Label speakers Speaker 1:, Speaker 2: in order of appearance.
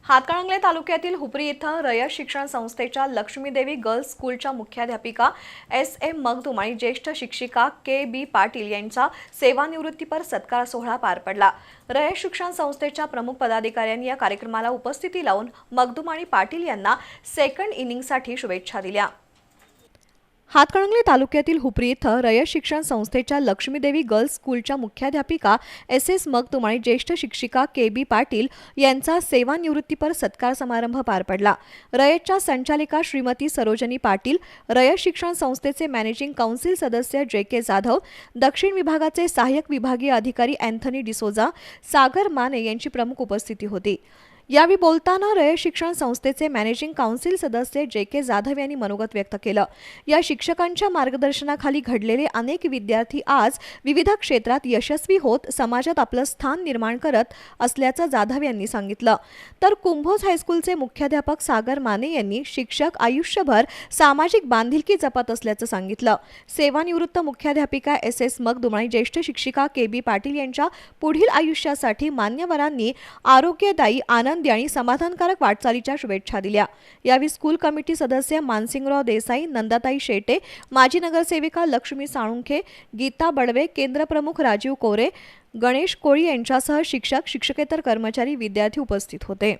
Speaker 1: हातकणंगले तालुक्यातील हुपरी इथं रयत शिक्षण संस्थेच्या लक्ष्मीदेवी गर्ल्स स्कूलच्या मुख्याध्यापिका एस.एम. मगदूम आणि ज्येष्ठ शिक्षिका के.बी. पाटील यांचा सेवानिवृत्तीपर सत्कार सोहळा पार पडला। रयत शिक्षण संस्थेच्या प्रमुख पदाधिकाऱ्यांनी या कार्यक्रमाला उपस्थिती लावून मगदूम आणि पाटील यांना सेकंड इनिंगसाठी शुभेच्छा दिल्या। हातकणंगले तालुक्यातील हुपरी इथं रयत शिक्षण संस्थेच्या लक्ष्मीदेवी गर्ल्स स्कूलच्या मुख्याध्यापिका एस.एस. मगदूम आणि ज्येष्ठ शिक्षिका के.बी. पाटील यांचा सेवानिवृत्तीपर सत्कार समारंभ पार पडला। रयतच्या संचालिका श्रीमती सरोजनी पाटील, रयत शिक्षण संस्थेचे मॅनेजिंग काउन्सिल सदस्य जे.के. जाधव, दक्षिण विभागाचे सहाय्यक विभागीय अधिकारी अँथनी डिसोजा, सागर माने यांची प्रमुख उपस्थिती होती। यावेळी बोलताना रयत शिक्षण संस्थेचे मॅनेजिंग काउन्सिल सदस्य जे.के. जाधव यांनी मनोगत व्यक्त केलं। या शिक्षकांच्या मार्गदर्शनाखाली घडलेले अनेक विद्यार्थी आज विविध क्षेत्रात यशस्वी होत समाजात आपलं स्थान निर्माण करत असल्याचं जाधव यांनी सांगितलं। तर कुंभोज हायस्कूलचे मुख्याध्यापक सागर माने यांनी शिक्षक आयुष्यभर सामाजिक बांधिलकी जपत असल्याचं सांगितलं। सेवानिवृत्त मुख्याध्यापिका एस.एस. मगदूम आणि ज्येष्ठ शिक्षिका के.बी. पाटील यांच्या पुढील आयुष्यासाठी मान्यवरांनी आरोग्यदायी, आनंदी आणि समाधानकारक वाटचालीच्या शुभेच्छा दिल्या। यावेळी स्कूल कमिटी सदस्य मानसिंगराव देसाई, नंदाताई शेटे, माजी नगरसेविका लक्ष्मी साळुंखे, गीता बडवे, केंद्र प्रमुख राजीव कोरे, गणेश कोळी यांच्यासह शिक्षक, शिक्षकेतर कर्मचारी, विद्यार्थी उपस्थित होते।